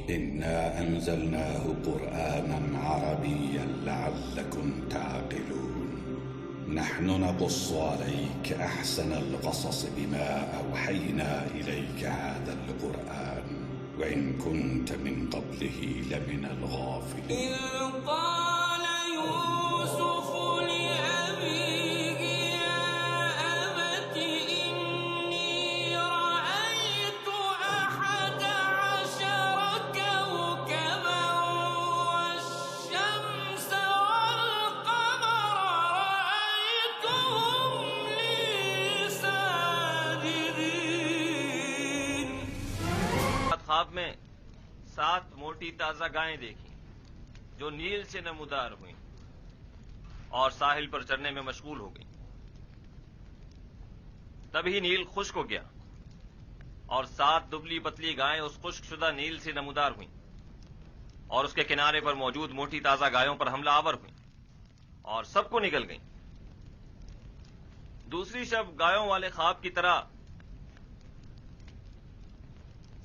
إنا أنزلناه قرآنا عربيا لعلكم تعقلون نحن نقص عليك أحسن القصص بما أوحينا إليك هذا القرآن وإن كنت من قبله لمن الغافلين. إذ قال يوسف لأبيه يا أبت إني رأيت 11 كوكبا والشمس والقمر رأيتهم لي ساجدين. خواب میں 7 موٹی تازہ گائیں دیکھی جو نیل سے نمودار ہوئیں اور ساحل پر چرنے میں مشغول ہو گئیں. تبھی نیل خشک ہو گیا اور 7 دبلی پتلی گائیں اس خشک شدہ نیل سے نمودار ہوئیں اور اس کے کنارے پر موجود موٹی تازہ گایوں پر حملہ آور ہوئیں اور سب کو نگل گئیں. دوسری شب گایوں والے خواب کی طرح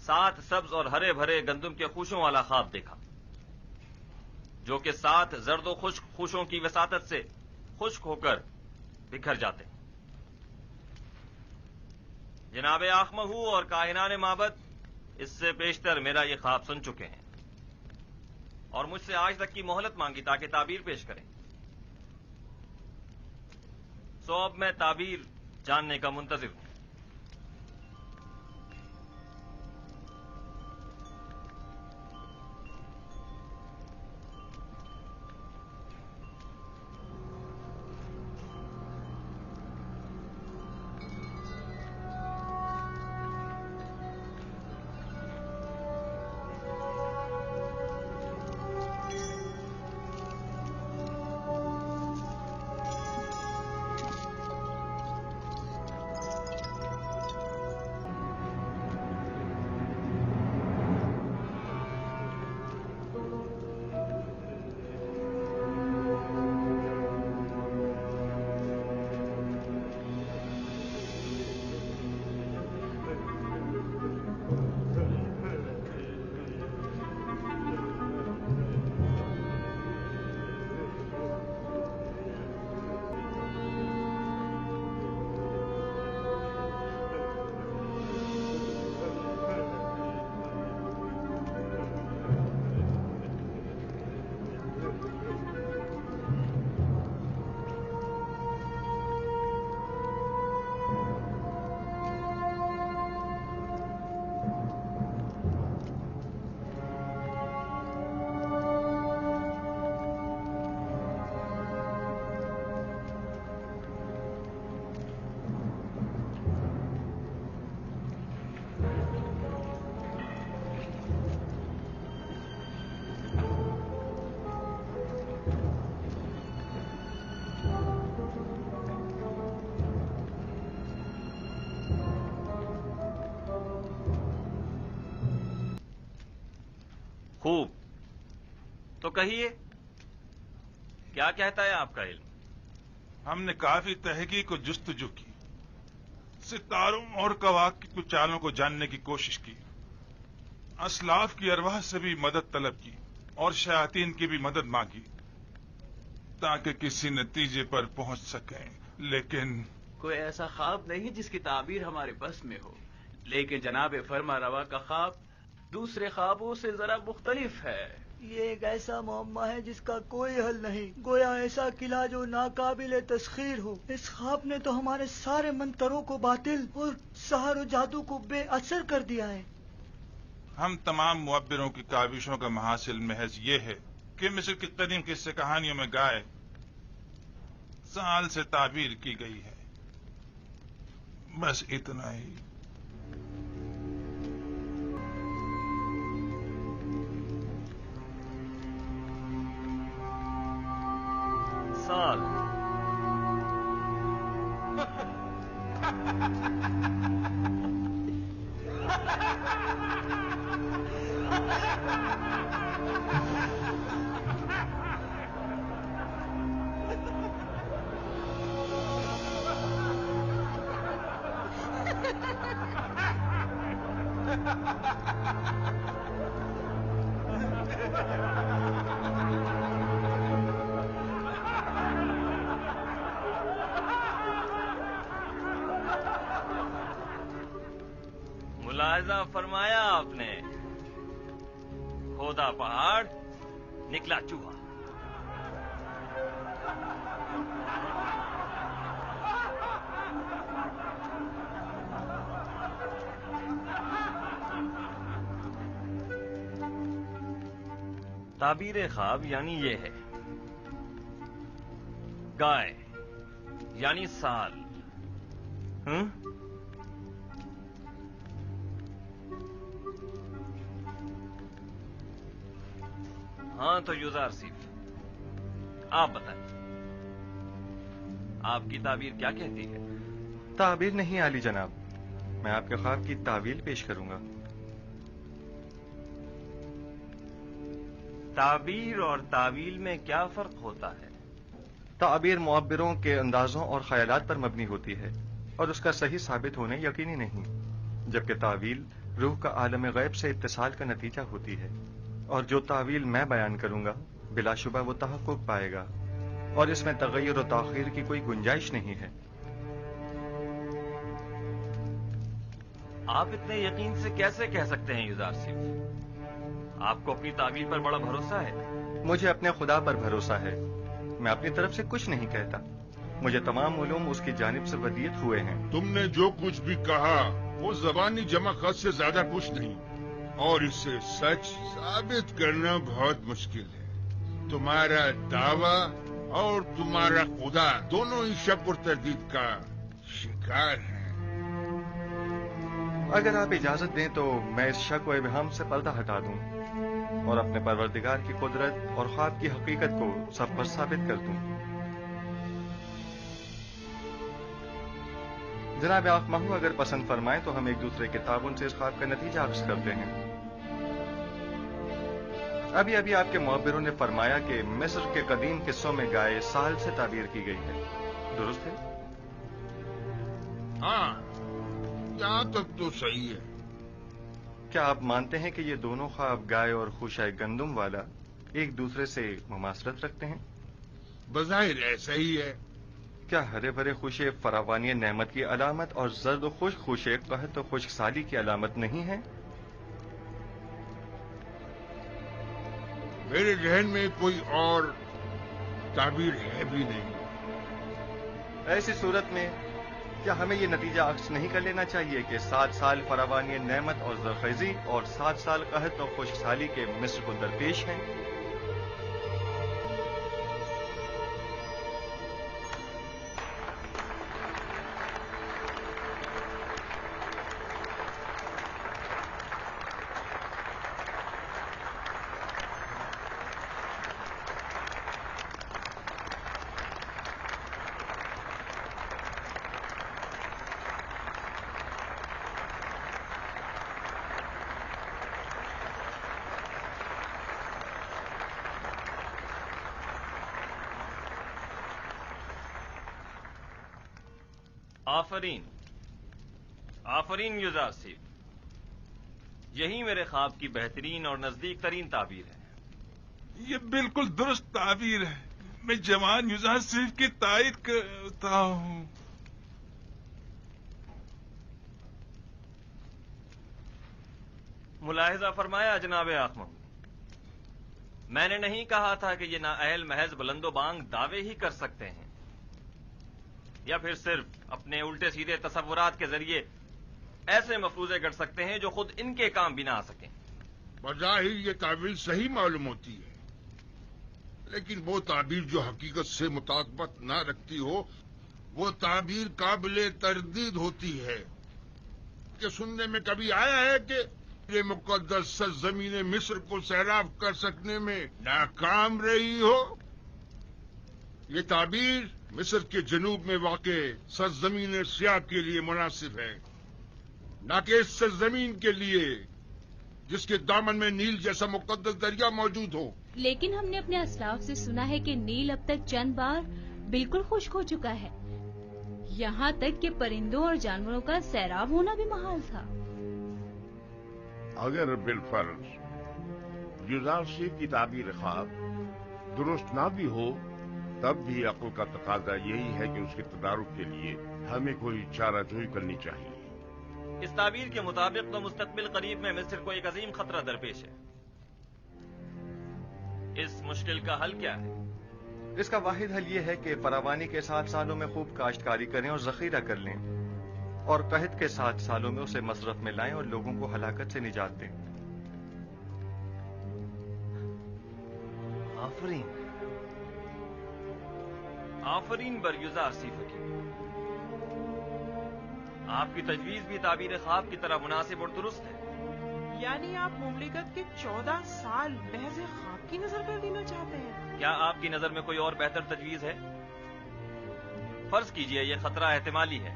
7 سبز اور ہرے بھرے گندم کے خوشوں والا خواب دیکھا جو کہ 7 زرد و خشک خوشوں کی وساطت سے خشک ہو کر بکھر جاتے. جناب آخمہو اور کاہنان معبد اس سے بیشتر میرا یہ خواب سن چکے ہیں اور مجھ سے آج تک کی مہلت مانگی تاکہ تعبیر پیش کریں. سو اب میں تعبیر جاننے کا منتظر ہوں. خوب، تو کہیے کیا کہتا ہے آپ کا علم؟ ہم نے کافی تحقیق و جستجو کی، ستاروں اور کواکب کی چالوں کو جاننے کی کوشش کی، اسلاف کی ارواح سے بھی مدد طلب کی اور شیاطین کی بھی مدد مانگی تاکہ کسی نتیجے پر پہنچ سکیں، لیکن کوئی ایسا خواب نہیں جس کی تعبیر ہمارے بس میں ہو. لیکن جناب فرما روا کا خواب دوسرے خوابوں سے ذرا مختلف ہے. یہ ایک ایسا معمہ ہے جس کا کوئی حل نہیں، گویا ایسا قلعہ جو ناقابل تسخیر ہو. اس خواب نے تو ہمارے سارے منتروں کو باطل اور سحر و جادو کو بے اثر کر دیا ہے. ہم تمام معبروں کی کاوشوں کا محاصل محض یہ ہے کہ مصر کی قدیم قصے کہانیوں میں گائے سال سے تعبیر کی گئی ہے. بس اتنا ہی. سال ملاحظہ فرمایا آپ نے؟ کھودا پہاڑ نکلا چوہا. تعبیر خواب یعنی یہ ہے. گائے یعنی سال. ہاں تو یوزار سیف، آپ بتائیں آپ کی تعبیر کیا کہتی ہے؟ تعبیر نہیں عالی جناب، میں آپ کے خواب کی تعویل پیش کروں گا. تعبیر اور تعویل میں کیا فرق ہوتا ہے؟ تعبیر معبروں کے اندازوں اور خیالات پر مبنی ہوتی ہے اور اس کا صحیح ثابت ہونے یقینی نہیں، جبکہ تعویل روح کا عالم غیب سے اتصال کا نتیجہ ہوتی ہے، اور جو تعویل میں بیان کروں گا بلا شبہ وہ تحقق پائے گا اور اس میں تغیر و تاخیر کی کوئی گنجائش نہیں ہے. آپ اتنے یقین سے کیسے کہہ سکتے ہیں یوزار سیف؟ آپ کو اپنی تعبیر پر بڑا بھروسہ ہے. مجھے اپنے خدا پر بھروسہ ہے، میں اپنی طرف سے کچھ نہیں کہتا. مجھے تمام علوم اس کی جانب سے ودیت ہوئے ہیں. تم نے جو کچھ بھی کہا وہ زبانی جمع خط سے زیادہ کچھ نہیں، اور اسے سچ ثابت کرنا بہت مشکل ہے. تمہارا دعویٰ اور تمہارا خدا دونوں ہی شک اور تردید کا شکار ہیں. اگر آپ اجازت دیں تو میں اس شک و ابہام سے پردہ ہٹا دوں اور اپنے پروردگار کی قدرت اور خواب کی حقیقت کو سب پر ثابت کر دوں. جناب آنکھ ماہو اگر پسند فرمائیں تو ہم ایک دوسرے کے تعاون سے اس خواب کا نتیجہ عکس کرتے ہیں. ابھی ابھی آپ کے معبروں نے فرمایا کہ مصر کے قدیم قصوں میں گائے سال سے تعبیر کی گئی ہے، درست ہے؟ ہاں، یہاں تک تو صحیح ہے. کیا آپ مانتے ہیں کہ یہ دونوں خواب گائے اور خوشہ گندم والا ایک دوسرے سے مماثلت رکھتے ہیں؟ بظاہر ایسا ہی ہے. کیا ہرے بھرے خوشے فراوانی نعمت کی علامت اور زرد و خشک خوشے قحط و خشک سالی کی علامت نہیں ہیں؟ میرے ذہن میں کوئی اور تعبیر ہے بھی نہیں. ایسی صورت میں کیا ہمیں یہ نتیجہ عکس نہیں کر لینا چاہیے کہ 7 سال فراوانی نعمت اور زرخیزی اور 7 سال قحط و خشک سالی کے مصر کو درپیش ہیں؟ آفرین یوزار سیف، یہی میرے خواب کی بہترین اور نزدیک ترین تعبیر ہے. یہ بالکل درست تعبیر ہے. میں جوان یوزار سیف کی تائید کرتا ہوں. ملاحظہ فرمایا جناب آنکھ ماہو، میں نے نہیں کہا تھا کہ یہ نااہل محض بلند و بانگ دعوے ہی کر سکتے ہیں یا پھر صرف اپنے الٹے سیدھے تصورات کے ذریعے ایسے مفروضے کر سکتے ہیں جو خود ان کے کام بھی نہ آ سکیں. بظاہر یہ تعبیر صحیح معلوم ہوتی ہے، لیکن وہ تعبیر جو حقیقت سے مطابقت نہ رکھتی ہو وہ تعبیر قابل تردید ہوتی ہے. کہ سننے میں کبھی آیا ہے کہ یہ مقدس سرزمین مصر کو سیراب کر سکنے میں ناکام رہی ہو؟ یہ تعبیر مصر کے جنوب میں واقع سرزمین سیاہ کے لیے مناسب ہے، نہ کہ اس سرزمین کے لیے جس کے دامن میں نیل جیسا مقدس دریا موجود ہو. لیکن ہم نے اپنے اسلاف سے سنا ہے کہ نیل اب تک چند بار بالکل خشک ہو چکا ہے، یہاں تک کہ پرندوں اور جانوروں کا سیراب ہونا بھی محال تھا. اگر بالفرض یوزار سیف کی تعبیر خواب درست نہ بھی ہو تب بھی عقل کا تقاضا یہی ہے کہ اس کے تدارک کے لیے ہمیں کوئی چارہ جوئی کرنی چاہیے. اس تعبیر کے مطابق تو مستقبل قریب میں مصر کو ایک عظیم خطرہ درپیش ہے. اس مشکل کا حل کیا ہے؟ اس کا واحد حل یہ ہے کہ فراوانی کے 7 سالوں میں خوب کاشتکاری کریں اور ذخیرہ کر لیں، اور قحط کے 7 سالوں میں اسے مصرف میں لائیں اور لوگوں کو ہلاکت سے نجات دیں. آفرین آفرین بر یوزار سی حکیم. آپ کی تجویز بھی تعبیر خواب کی طرح مناسب اور درست ہے. یعنی آپ مملکت کے 14 سال محض خواب کی نظر کر دینا چاہتے ہیں؟ کیا آپ کی نظر میں کوئی اور بہتر تجویز ہے؟ فرض کیجئے یہ خطرہ احتمالی ہے،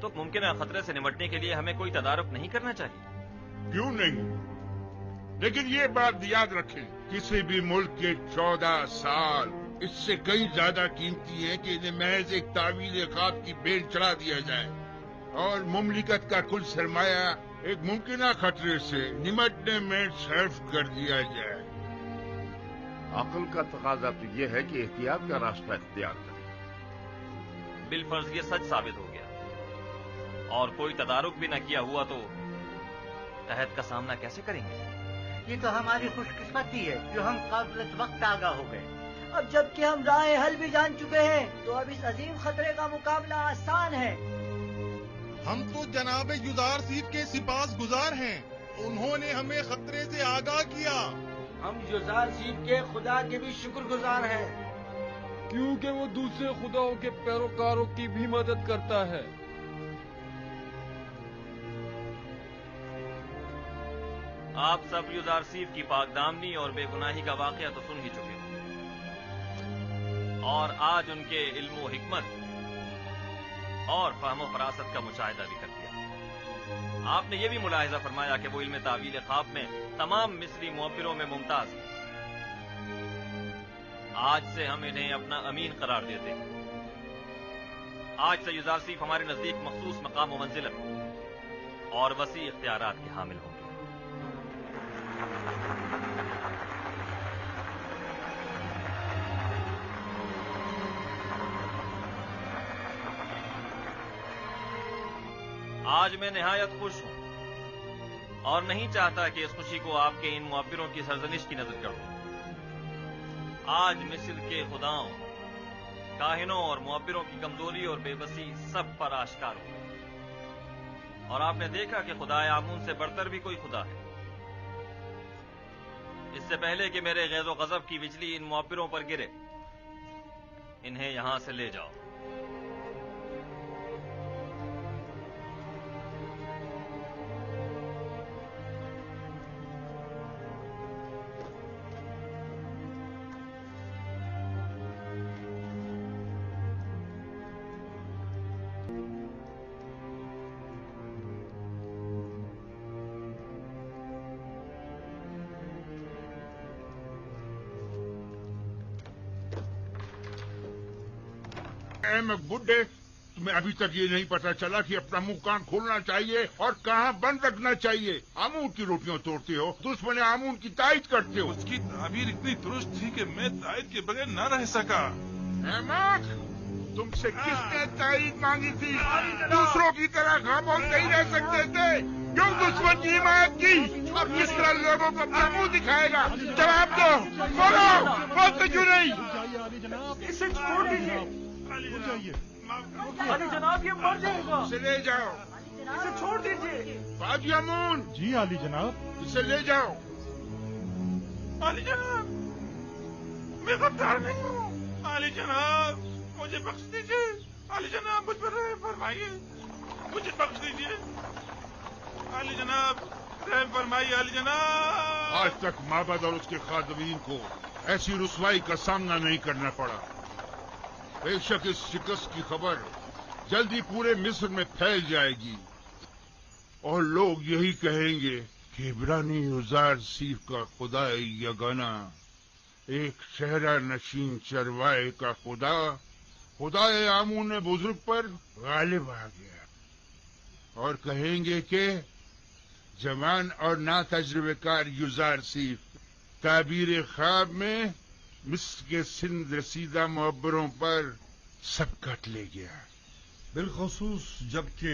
تو ممکنہ خطرے سے نمٹنے کے لیے ہمیں کوئی تدارک نہیں کرنا چاہیے؟ کیوں نہیں؟ لیکن یہ بات یاد رکھیں، کسی بھی ملک کے 14 سال اس سے کئی زیادہ قیمتی ہے کہ انہیں محض ایک تعویل خواب کی بین چڑھا دیا جائے اور مملکت کا کل سرمایہ ایک ممکنہ خطرے سے نمٹنے میں صرف کر دیا جائے. عقل کا تقاضا تو یہ ہے کہ احتیاط کا راستہ اختیار کریں. بالفرض یہ سچ ثابت ہو گیا اور کوئی تدارک بھی نہ کیا ہوا تو قحط کا سامنا کیسے کریں گے؟ یہ تو ہماری خوش قسمتی ہے جو ہم قبل وقت آگاہ ہو گئے. اب جب کہ ہم راہ حل بھی جان چکے ہیں تو اب اس عظیم خطرے کا مقابلہ آسان ہے. ہم تو جناب یوزار سیف کے سپاس گزار ہیں، انہوں نے ہمیں خطرے سے آگاہ کیا. ہم یوزار سیف کے خدا کے بھی شکر گزار ہیں، کیونکہ وہ دوسرے خداؤں کے پیروکاروں کی بھی مدد کرتا ہے. آپ سب یوزار سیف کی پاک دامنی اور بے گناہی کا واقعہ تو سن ہی چکے ہو، اور آج ان کے علم و حکمت اور فہم و فراست کا مشاہدہ بھی کر دیا. آپ نے یہ بھی ملاحظہ فرمایا کہ وہ علم تعویل خواب میں تمام مصری معبروں میں ممتاز ہیں. آج سے ہم انہیں اپنا امین قرار دیتے ہیں. آج سے یوزار سیف ہمارے نزدیک مخصوص مقام و منزلت اور وسیع اختیارات کے حامل ہوں گے. آج میں نہایت خوش ہوں اور نہیں چاہتا کہ اس خوشی کو آپ کے ان معبروں کی سرزنش کی نظر کر دوں. آج مصر کے خداؤں، کاہنوں اور معبروں کی کمزوری اور بے بسی سب پر آشکار ہو، اور آپ نے دیکھا کہ خدا آمون سے بڑھتر بھی کوئی خدا ہے. اس سے پہلے کہ میرے غیظ و غضب کی بجلی ان معبروں پر گرے، انہیں یہاں سے لے جاؤ. احمد بڈھے، تمہیں ابھی تک یہ نہیں پتا چلا کہ اپنا منہ کان کھولنا چاہیے اور کہاں بند رکھنا چاہیے. آمون کی روٹیاں توڑتے ہو، دشمن آمون کی تائید کرتے ہو. اس کی تعبیر اتنی درست تھی کہ میں تائید کے بغیر نہ رہ سکا. احمد، تم سے کس نے تائید مانگی تھی؟ دوسروں کی طرح خاموش نہیں رہ سکتے تھے. کیوں دشمن کی حمایت کی اور کس طرح لوگوں کو اپنا منہ دکھائے گا؟ جواب دو، بولو، بولتے کیوں نہیں؟ اسے چھوڑ دیجیے. علی جناب، یہ مر جائے گا. اسے لے جاؤ. اسے چھوڑ دیجیے. باجی امون. جی علی جناب. اسے لے جاؤ. علی جناب، میں غدار نہیں ہوں. علی جناب، مجھے بخش دیجیے. علی جناب، مجھ پر رحم فرمائیے، مجھے بخش دیجیے. علی جناب، رحم فرمائیے. علی جناب، آج تک معبد اور اس کے خادمین کو ایسی رسوائی کا سامنا نہیں کرنا پڑا. بے شک اس شکست کی خبر جلدی پورے مصر میں پھیل جائے گی اور لوگ یہی کہیں گے کہ عبرانی یوزار سیف کا خدا یگانہ، ایک صحرا نشین چروائے کا خدا آمون بزرگ پر غالب آ گیا، اور کہیں گے کہ جوان اور نا تجربے کار یوزار سیف تعبیر خواب میں مصر کے سندھ رسیدہ معبروں پر سبقت لے گیا. بالخصوص جبکہ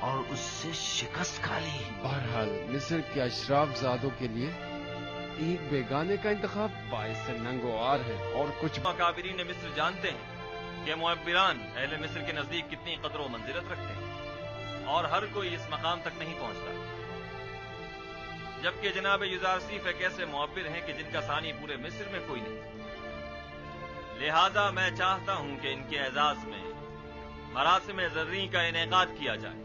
اور اس سے شکست کھا لی۔ بہرحال مصر کے اشراف زادوں کے لیے ایک بیگانے کا انتخاب باعث ننگ و عار ہے، اور کچھ اکابرین مصر جانتے ہیں کہ معبران اہل مصر کے نزدیک کتنی قدر و منزلت رکھتے ہیں، اور ہر کوئی اس مقام تک نہیں پہنچتا، جبکہ جناب یوزارسیف ایک ایسے معبر ہیں کہ جن کا ثانی پورے مصر میں کوئی نہیں۔ لہذا میں چاہتا ہوں کہ ان کے اعزاز میں مراسم زرعی کا انعقاد کیا جائے۔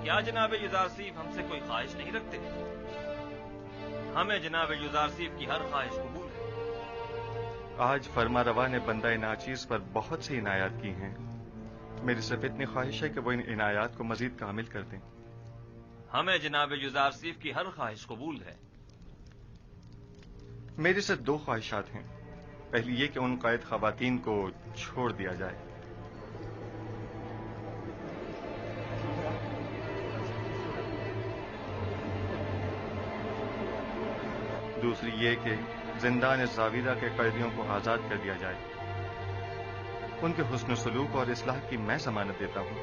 کیا جناب یوزارسیف ہم سے کوئی خواہش نہیں رکھتے؟ ہمیں جناب یوزارسیف کی ہر خواہش قبول ہے۔ آج فرما روا نے بندہ ناچیز پر بہت سی عنایات کی ہیں، میری صرف اتنی خواہش ہے کہ وہ ان عنایات کو مزید کامل کر دیں۔ ہمیں جناب یوزارسیف کی ہر خواہش قبول ہے۔ میری صرف دو خواہشات ہیں، پہلی یہ کہ ان قائد خواتین کو چھوڑ دیا جائے، دوسری یہ کہ زندان زاویرہ کے قیدیوں کو آزاد کر دیا جائے۔ ان کے حسن سلوک اور اصلاح کی میں ضمانت دیتا ہوں۔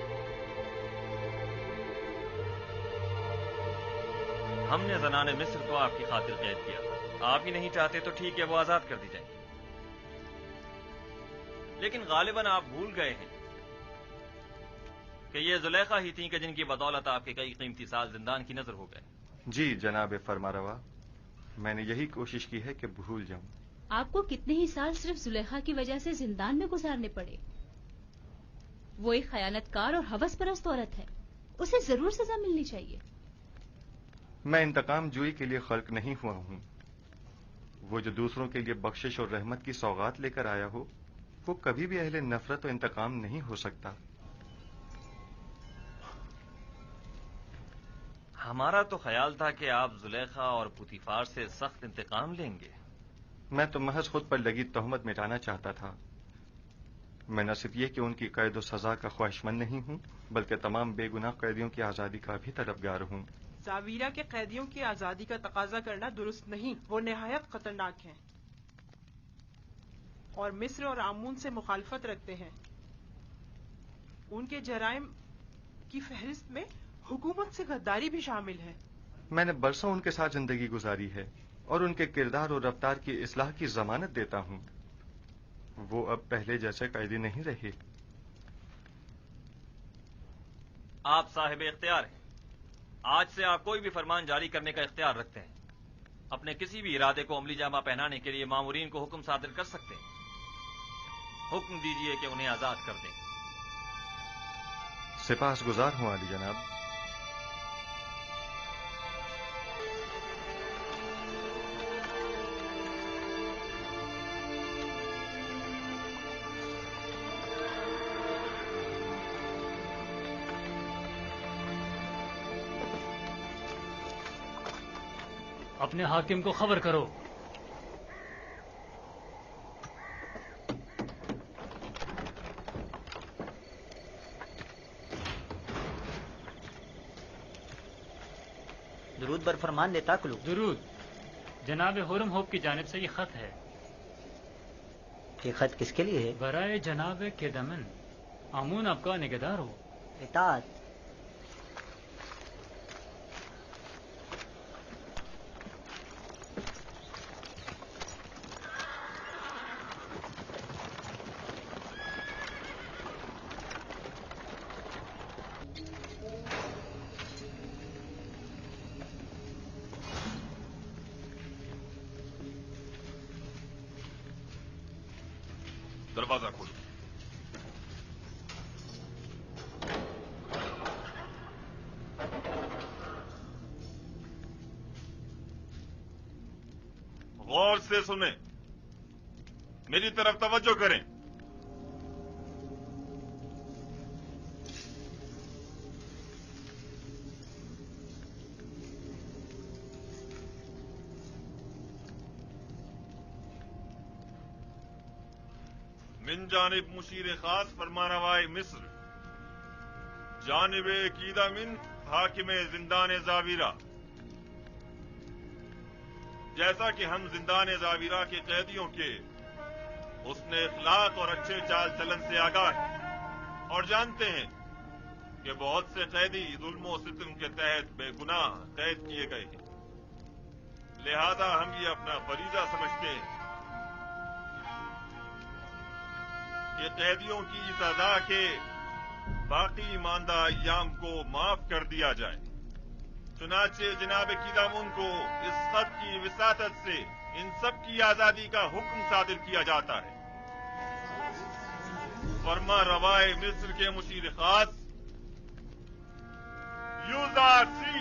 ہم نے زنان مصر کو آپ کی خاطر قید کیا، آپ ہی نہیں چاہتے تو ٹھیک ہے، وہ آزاد کر دی جائیں، لیکن غالباً آپ بھول گئے ہیں کہ یہ زلیخا ہی تھیں کہ جن کی بدولت آپ کے کئی قیمتی سال زندان کی نظر ہو گئے۔ جی جناب فرماروا، میں نے یہی کوشش کی ہے کہ بھول جاؤں۔ آپ کو کتنے ہی سال صرف زلیخا کی وجہ سے زندان میں گزارنے پڑے؟ وہ ایک خیانت کار اور ہوس پرست عورت ہے، اسے ضرور سزا ملنی چاہیے۔ میں انتقام جوئی کے لیے خلق نہیں ہوا ہوں۔ وہ جو دوسروں کے لیے بخشش اور رحمت کی سوغات لے کر آیا ہو، وہ کبھی بھی اہل نفرت و انتقام نہیں ہو سکتا۔ ہمارا تو خیال تھا کہ آپ زلیخا اور پوتیفار سے سخت انتقام لیں گے۔ میں تو محض خود پر لگی تہمت مٹانا چاہتا تھا۔ میں نہ صرف یہ کہ ان کی قید و سزا کا خواہشمند نہیں ہوں، بلکہ تمام بے گناہ قیدیوں کی آزادی کا بھی طلبگار ہوں۔ زاویرہ کے قیدیوں کی آزادی کا تقاضا کرنا درست نہیں، وہ نہایت خطرناک ہیں اور مصر اور آمون سے مخالفت رکھتے ہیں۔ ان کے جرائم کی فہرست میں حکومت سے غداری بھی شامل ہے۔ میں نے برسوں ان کے ساتھ زندگی گزاری ہے اور ان کے کردار اور رفتار کی اصلاح کی ضمانت دیتا ہوں۔ وہ اب پہلے جیسے قیدی نہیں رہے۔ آپ صاحب اختیار ہیں، آج سے آپ کوئی بھی فرمان جاری کرنے کا اختیار رکھتے ہیں۔ اپنے کسی بھی ارادے کو عملی جامہ پہنانے کے لیے مامورین کو حکم صادر کر سکتے ہیں۔ حکم دیجئے کہ انہیں آزاد کر دیں۔ سپاس گزار ہوں عالی جناب۔ اپنے حاکم کو خبر کرو۔ درود بر فرمان دیتا کلو۔ درود۔ جناب حرم ہوپ کی جانب سے یہ خط ہے۔ یہ خط کس کے لیے ہے؟ برائے جناب کیدمن، آمون آپ کا نگہدار ہو۔ اطاعت۔ دروازہ کھولو۔ غور سے سنیں، میری طرف توجہ کریں۔ من جانب مشیر خاص فرمانروائے مصر، جانب عقیدہ من حاکم زندان زاویرہ، جیسا کہ ہم زندان زاویرہ کے قیدیوں کے حسن اخلاق اور اچھے چال چلن سے آگاہ ہیں اور جانتے ہیں کہ بہت سے قیدی ظلم و ستم کے تحت بے گناہ قید کیے گئے ہیں، لہذا ہم یہ اپنا فریضہ سمجھتے ہیں کہ قیدیوں کی سزا کے باقی ماندہ ایام کو معاف کر دیا جائے۔ چنانچہ جناب قیدامون کو اس خط کی وساطت سے ان سب کی آزادی کا حکم صادر کیا جاتا ہے۔ فرما روائے مصر کے مشیر خاص یوزارسی۔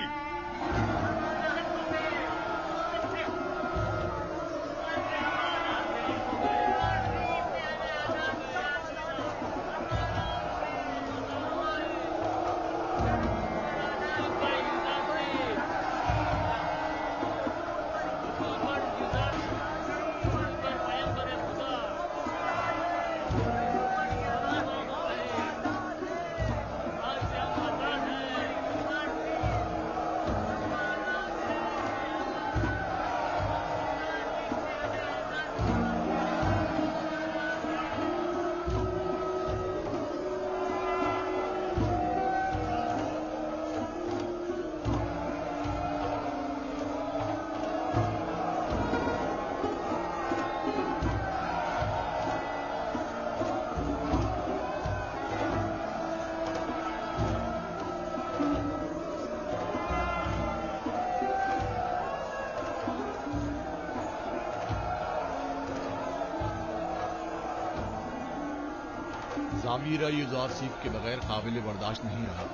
زاویرہ یوزارسیف کے بغیر قابل برداشت نہیں رہا۔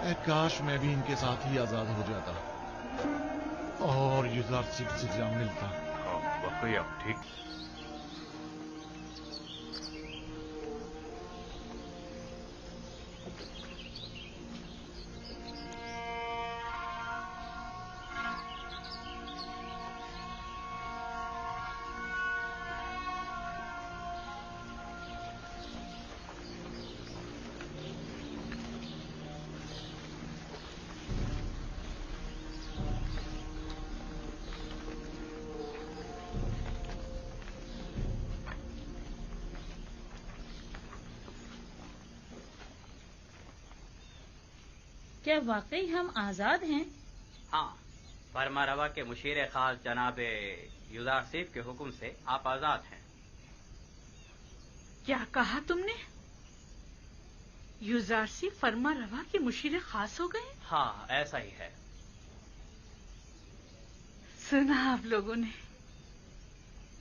اے کاش میں بھی ان کے ساتھ ہی آزاد ہو جاتا اور یوزارسیف سے جا ملتا۔ واقعی اب ٹھیک۔ کیا واقعی ہم آزاد ہیں؟ ہاں، فرما روا کے مشیر خاص جناب یوزارسیف کے حکم سے آپ آزاد ہیں۔ کیا کہا تم نے؟ یوزارسی فرما روا کے مشیر خاص ہو گئے؟ ہاں، ایسا ہی ہے۔ سنا آپ لوگوں نے،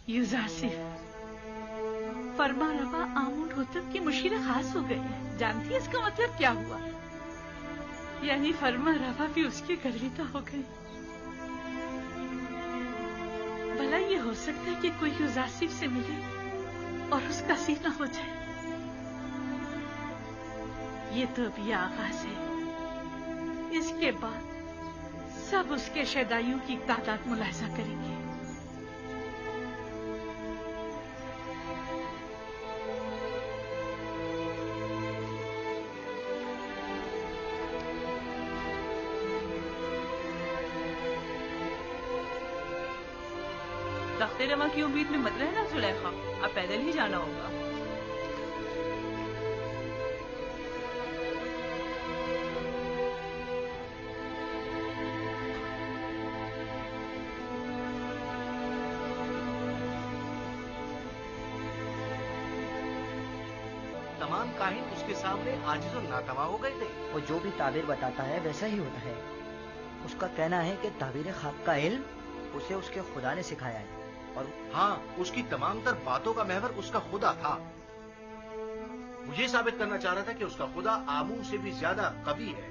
یوزارسی فرما روا آمون ہوتب کے مشیر خاص ہو گئے۔ جانتی اس کا مطلب کیا ہوا؟ یعنی فرما روا بھی اس کے گرویدہ ہو گئے۔ بھلا یہ ہو سکتا ہے کہ کوئی یوزارسیف سے ملے اور اس کا سینہ ہو جائے؟ یہ تو ابھی آغاز ہے، اس کے بعد سب اس کے شیدائیوں کی تعداد ملاحظہ کریں گے۔ تخت روا کی امید میں مت رہنا زلیخا، اب پیدل ہی جانا ہوگا۔ تمام کاہن اس کے سامنے عاجز و ناتواں ہو گئے تھے۔ وہ جو بھی تعبیر بتاتا ہے ویسا ہی ہوتا ہے۔ اس کا کہنا ہے کہ تعبیر خواب کا علم اسے اس کے خدا نے سکھایا ہے، اور ہاں، اس کی تمام تر باتوں کا محور اس کا خدا تھا۔ وہ یہ ثابت کرنا چاہ رہا تھا کہ اس کا خدا آمون سے بھی زیادہ قوی ہے۔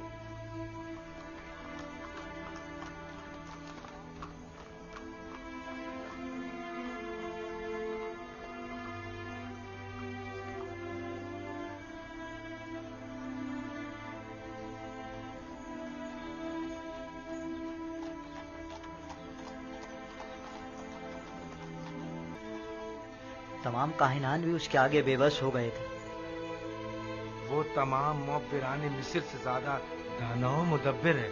تمام کاہنان بھی اس کے آگے بے بس ہو گئے تھے۔ وہ تمام معبران مصر سے زیادہ دانا و مدبر ہے۔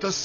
10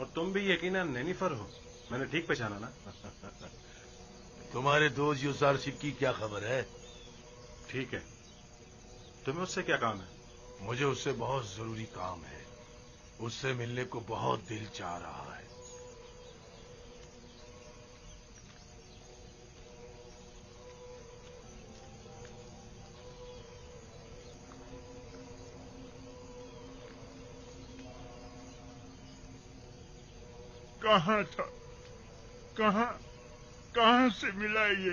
اور تم بھی یقیناً نینیفر ہو، میں نے ٹھیک پہچانا نا؟ تمہارے دوست یوزارسیف کی کیا خبر ہے؟ ٹھیک ہے، تمہیں اس سے کیا کام ہے؟ مجھے اس سے بہت ضروری کام ہے، اس سے ملنے کو بہت دل چاہ رہا ہے۔ کہاں تھا؟ کہاں سے ملا یہ؟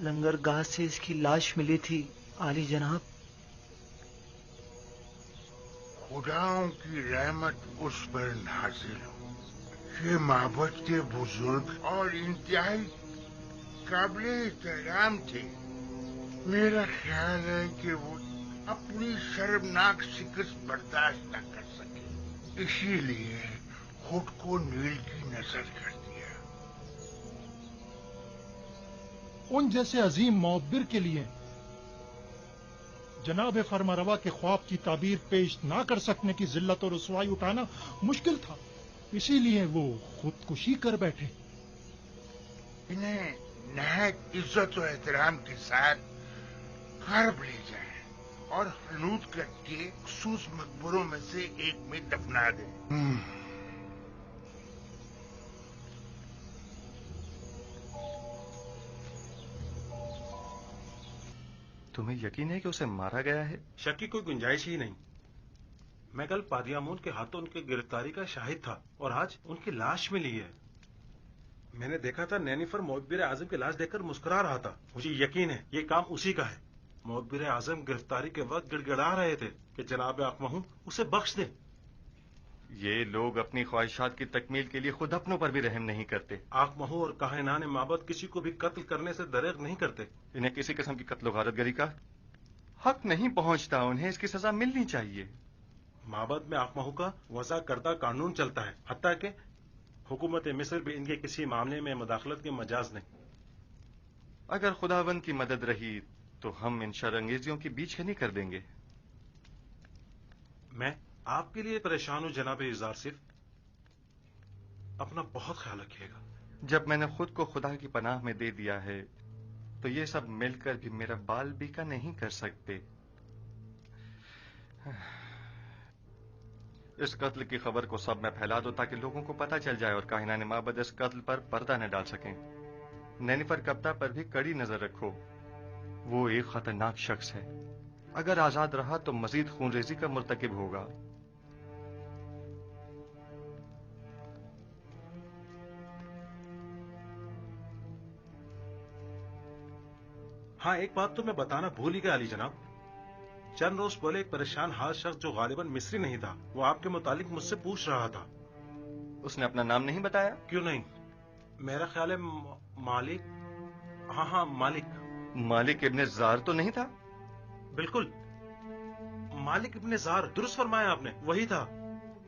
لنگرگاہ سے اس کی لاش ملی تھی عالی جناب۔ خداؤں کی رحمت اس پر نازل ہو۔ یہ معبد کے بزرگ اور انتہائی قابل احترام تھے۔ میرا خیال ہے کہ وہ اپنی شرمناک شکست برداشت نہ کر سکے، اسی لیے خود کو نیل کی نذر کر دیا۔ ان جیسے عظیم معبر کے لیے جناب فرمانروا کے خواب کی تعبیر پیش نہ کر سکنے کی ذلت اور رسوائی اٹھانا مشکل تھا، اسی لیے وہ خودکشی کر بیٹھے۔ انہیں نہایت عزت و احترام کے ساتھ غرب لے جائیں اور حنوط کر کے مخصوص مقبروں میں سے ایک میں دفنا دیں۔ تمہیں یقین ہے کہ اسے مارا گیا ہے؟ شک کی کوئی گنجائش ہی نہیں۔ میں کل پادیامون کے ہاتھوں ان کی گرفتاری کا شاہد تھا اور آج ان کی لاش ملی ہے۔ میں نے دیکھا تھا نینیفر معبر اعظم کی لاش دیکھ کر مسکرا رہا تھا۔ مجھے یقین ہے یہ کام اسی کا ہے۔ معبر اعظم گرفتاری کے وقت گڑ گڑا رہے تھے کہ جناب آقمہو اسے بخش دیں۔ یہ لوگ اپنی خواہشات کی تکمیل کے لیے خود اپنوں پر بھی رحم نہیں کرتے۔ آقمہو اور کاہنان معبد کسی کو بھی قتل کرنے سے دریغ نہیں کرتے۔ انہیں کسی قسم کی قتل و غارت گری کا حق نہیں پہنچتا، انہیں اس کی سزا ملنی چاہیے۔ معبد میں آقمہو کا وضع کردہ قانون چلتا ہے، حتیٰ کہ حکومت مصر بھی ان کے کسی معاملے میں مداخلت کے مجاز نہیں۔ اگر خداوند کی مدد رہی تو ہم ان شر انگیزیوں کی بیچ کنی کر دیں گے۔ میں آپ کے لیے پریشان ہوں جناب یوزارسیف، اپنا بہت خیال رکھیے گا۔ جب میں نے خود کو خدا کی پناہ میں دے دیا ہے تو یہ سب مل کر بھی میرا بال بیکا نہیں کر سکتے۔ اس قتل کی خبر کو سب میں پھیلا دو تاکہ لوگوں کو پتہ چل جائے اور کاہنان معبد اس قتل پر پردہ نہ ڈال سکیں۔ نینیفر کپتا پر بھی کڑی نظر رکھو، وہ ایک خطرناک شخص ہے، اگر آزاد رہا تو مزید خون ریزی کا مرتکب ہوگا۔ ہاں، ایک بات تو میں بتانا بھول ہی گیا علی جناب۔ چند روز پہلے ایک پریشان حال شخص جو غالباً مصری نہیں تھا، وہ آپ کے متعلق مجھ سے پوچھ رہا تھا۔ اس نے اپنا نام نہیں بتایا؟ کیوں نہیں، میرا خیال ہے مالک، ہاں مالک۔ مالک ابن زار تو نہیں تھا؟ بالکل، مالک ابن زار، درست فرمایا آپ نے، وہی تھا۔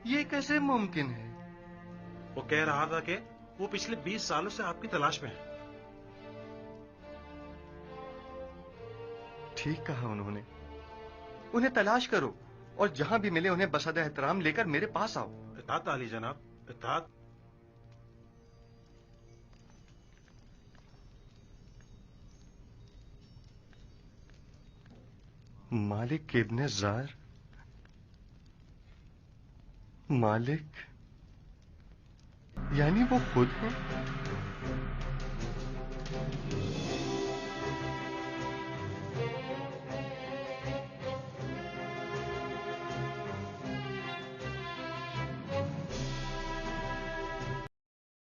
یہ کیسے ممکن ہے؟ وہ کہہ رہا تھا کہ وہ پچھلے 20 سالوں سے آپ کی تلاش میں ہے۔ ٹھیک کہا انہوں نے، انہیں تلاش کرو اور جہاں بھی ملے انہیں بسادہ احترام لے کر میرے پاس آؤ۔ اطاعت علی جناب، اطاعت۔ مالک ابن زار، مالک یعنی وہ خود ہیں؟